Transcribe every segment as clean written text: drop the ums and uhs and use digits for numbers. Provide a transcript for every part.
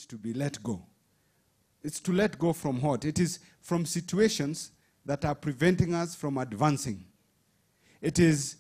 to be let go. It's to let go from what? It is from situations that are preventing us from advancing. It is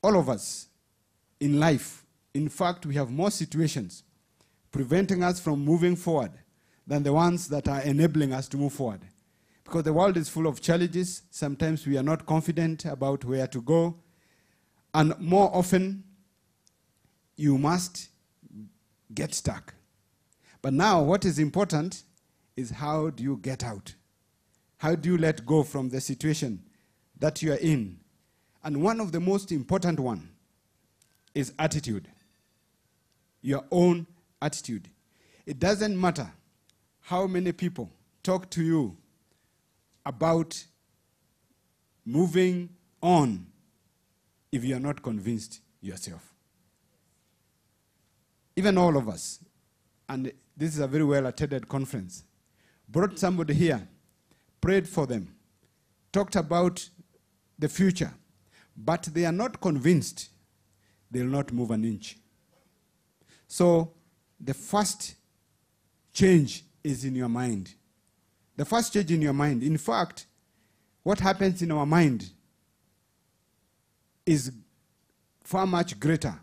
all of us in life. In fact, we have more situations preventing us from moving forward than the ones that are enabling us to move forward. Because the world is full of challenges. Sometimes we are not confident about where to go. And more often, you must get stuck. But now, what is important is how do you get out? How do you let go from the situation that you are in? And one of the most important one is attitude. Your own attitude. It doesn't matter how many people talk to you about moving on if you are not convinced yourself. Even all of us, and this is a very well-attended conference, brought somebody here, prayed for them, talked about the future, but they are not convinced, they will not move an inch. So the first change is in your mind. The first change in your mind. In fact, what happens in our mind is far much greater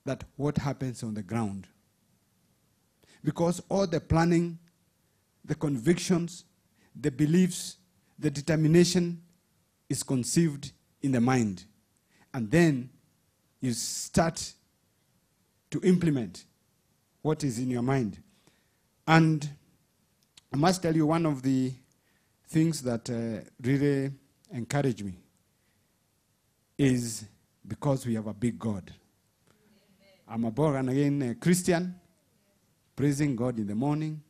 than what happens on the ground. Because all the planning, the convictions, the beliefs, the determination is conceived in the mind. And then you start to implement what is in your mind. And I must tell you, one of the things that really encourage me is because we have a big God. I'm a born-again Christian, praising God in the morning,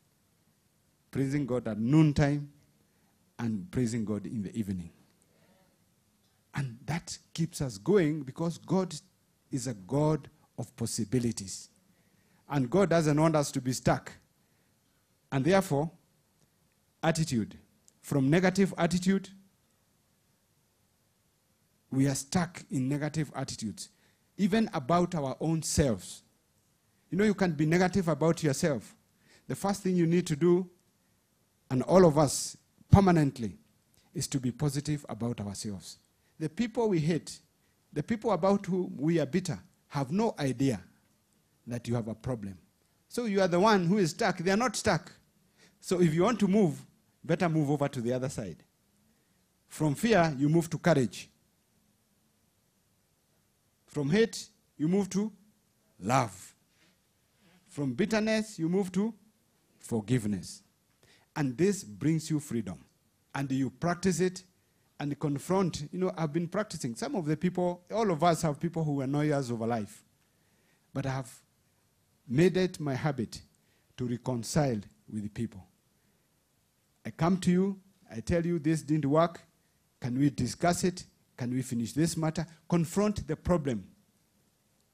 praising God at noontime, and praising God in the evening. And that keeps us going because God is a God of possibilities. And God doesn't want us to be stuck. And therefore, attitude. From negative attitude, we are stuck in negative attitudes, even about our own selves. You know, you can be negative about yourself. The first thing you need to do, and all of us permanently, is to be positive about ourselves. The people we hate, the people about whom we are bitter, have no idea that you have a problem. So you are the one who is stuck. They are not stuck. So if you want to move, better move over to the other side. From fear, you move to courage. From hate, you move to love. From bitterness, you move to forgiveness. And this brings you freedom. And you practice it and confront. You know, I've been practicing. Some of the people, all of us have people who annoy us over life. But I have made it my habit to reconcile with the people. I come to you, I tell you this didn't work. Can we discuss it? Can we finish this matter? Confront the problem.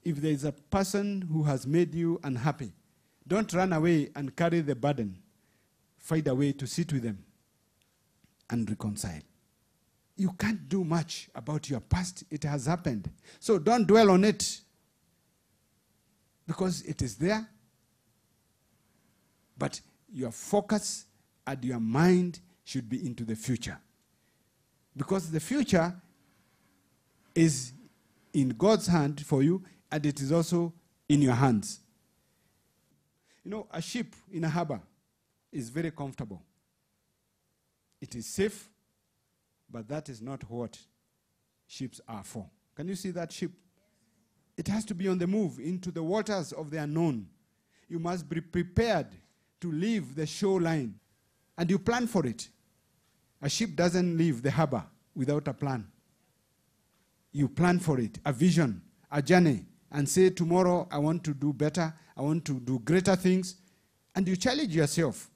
If there is a person who has made you unhappy, don't run away and carry the burden. Find a way to sit with them and reconcile. You can't do much about your past. It has happened. So don't dwell on it because it is there. But your focus and your mind should be into the future. Because the future is in God's hand for you, and it is also in your hands. You know, a ship in a harbor is very comfortable. It is safe, but that is not what ships are for. Can you see that ship? It has to be on the move into the waters of the unknown. You must be prepared to leave the shoreline, and you plan for it. A ship doesn't leave the harbor without a plan. You plan for it, a vision, a journey, and say, tomorrow I want to do better, I want to do greater things, and you challenge yourself,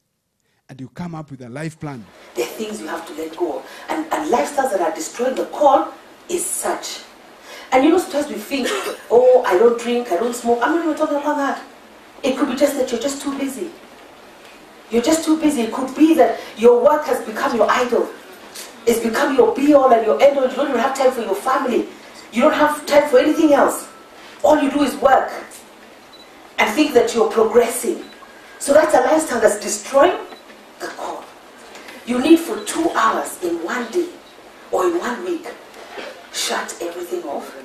and you come up with a life plan. There are things you have to let go of, and lifestyles that are destroying the call is such. And you know, sometimes we think, oh, I don't drink, I don't smoke. I'm not even talking about that. It could be just that you're just too busy. You're just too busy. It could be that your work has become your idol. It's become your be-all and your end-all. You don't even have time for your family. You don't have time for anything else. All you do is work and think that you're progressing. So that's a lifestyle that's destroying the core. You need for 2 hours in one day or in 1 week, shut everything off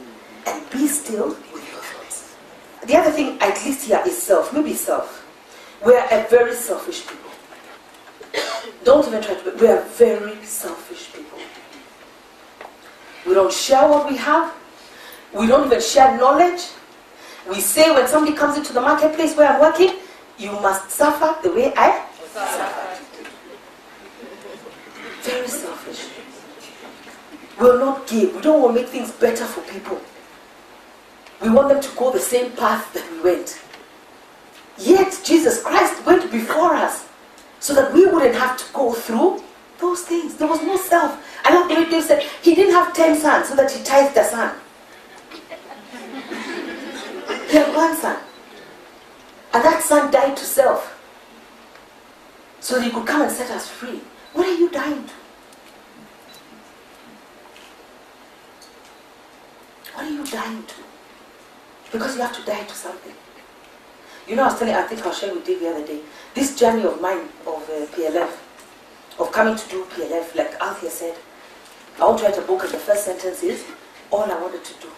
and be still with your thoughts. The other thing at least here is self. Maybe self. We are a very selfish people. Don't even try to be. We are very selfish people. We don't share what we have. We don't even share knowledge. We say when somebody comes into the marketplace where I'm working, you must suffer the way I suffered. Very selfish. We will not give. We don't want to make things better for people. We want them to go the same path that we went. Yet Jesus Christ went before us so that we wouldn't have to go through those things. There was no self. I love the way David said he didn't have 10 sons so that he tithed the son. He had 1 son. And that son died to self so that he could come and set us free. What are you dying to? What are you dying to? Because you have to die to something. You know, I was telling, I think I was sharing with Dave the other day, this journey of mine of PLF, of coming to do PLF, like Althea said, I want to write a book and the first sentence is, all I wanted to do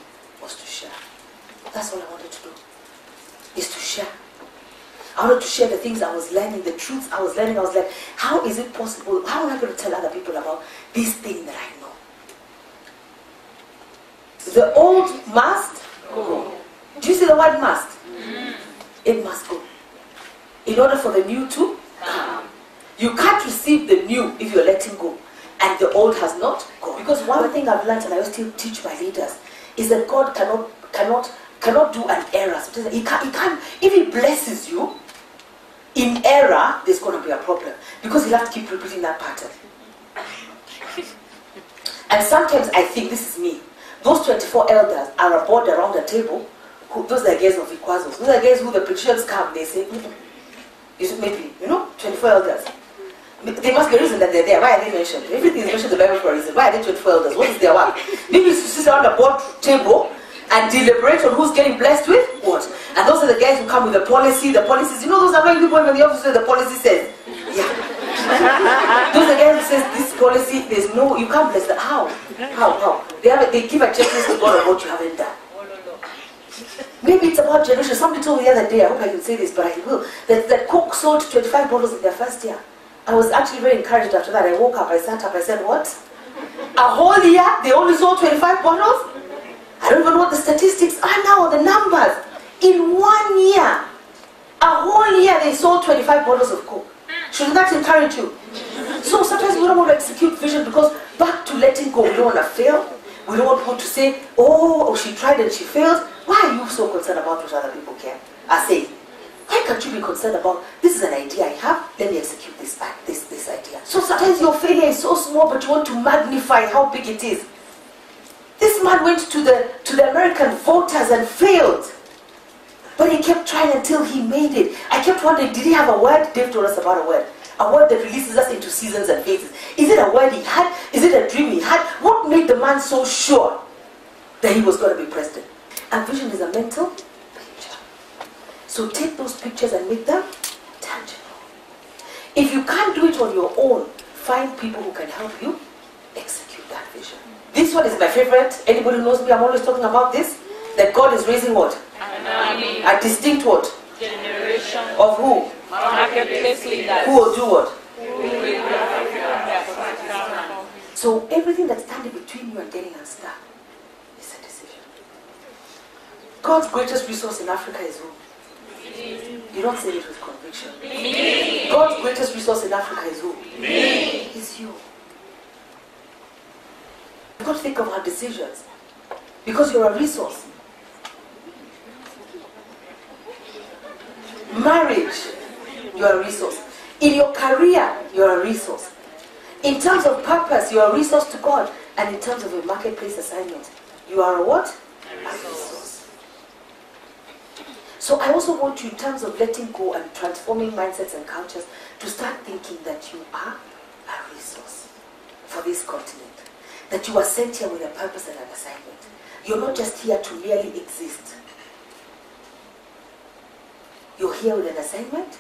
was to share. That's all I wanted to do, is to share. I wanted to share the things I was learning, the truths I was learning. I was like, how is it possible? How am I going to tell other people about this thing that I know? The old must go. Do you see the word must? It must go. In order for the new to come. You can't receive the new if you're letting go. And the old has not gone. Because one thing I've learned, and I still teach my leaders, is that God cannot do an error. So he can't, if He blesses you, in error, there's going to be a problem. Because He'll have to keep repeating that pattern. And sometimes I think, this is me, those 24 elders are a board around the table. Those are guys of Ikwazos. Those are guys who the politicians come, they say, maybe, 24 elders. There must be a reason that they're there. Why are they mentioned? Everything is mentioned in the Bible for a reason. Why are they 24 elders? What is their work? Maybe it's to sit around a board table and deliberate on who's getting blessed with what. And those are the guys who come with the policy, the policies. Those annoying people when the officer, the policy says, yeah. Those are the guys who says, this policy, there's no, you can't bless that. How? They give a checklist to God of what you haven't done. Maybe it's about generation. Somebody told me the other day, I hope I can say this, but I will, that Coke sold 25 bottles in their first year. I was actually very encouraged after that. I woke up, I sat up, I said, what? A whole year, they only sold 25 bottles? I don't even know what the statistics are now, the numbers. In 1 year, a whole year, they sold 25 bottles of Coke. Shouldn't that encourage you? So sometimes we don't want to execute vision because back to letting go, we don't want to fail. We don't want people to say, oh, she tried and she failed. Why are you so concerned about what other people can? I say, why can't you be concerned about, this is an idea I have, let me execute this idea. So sometimes your failure is so small, but you want to magnify how big it is. This man went to the American voters and failed. But he kept trying until he made it. I kept wondering, did he have a word? Dave told us about a word. A word that releases us into seasons and phases. Is it a word he had? Is it a dream he had? What made the man so sure that he was going to be president? And vision is a mental picture. So take those pictures and make them tangible. If you can't do it on your own, find people who can help you execute that vision. This one is my favorite. Anybody who knows me, I'm always talking about this. That God is raising what? A distinct what? Generation. Of who? Marketplace leaders. Who will do what? So everything that's standing between you and getting unstuck is a decision. God's greatest resource in Africa is who? You don't say it with conviction. Me. God's greatest resource in Africa is who? Me. Is you. You've got to think of our decisions. Because you're a resource. Marriage, you're a resource. In your career, you're a resource. In terms of purpose, you're a resource to God. And in terms of your marketplace assignment, you are a what? A resource. So I also want you, in terms of letting go and transforming mindsets and cultures, to start thinking that you are a resource for this continent. That you are sent here with a purpose and an assignment. You're not just here to merely exist. You're here with an assignment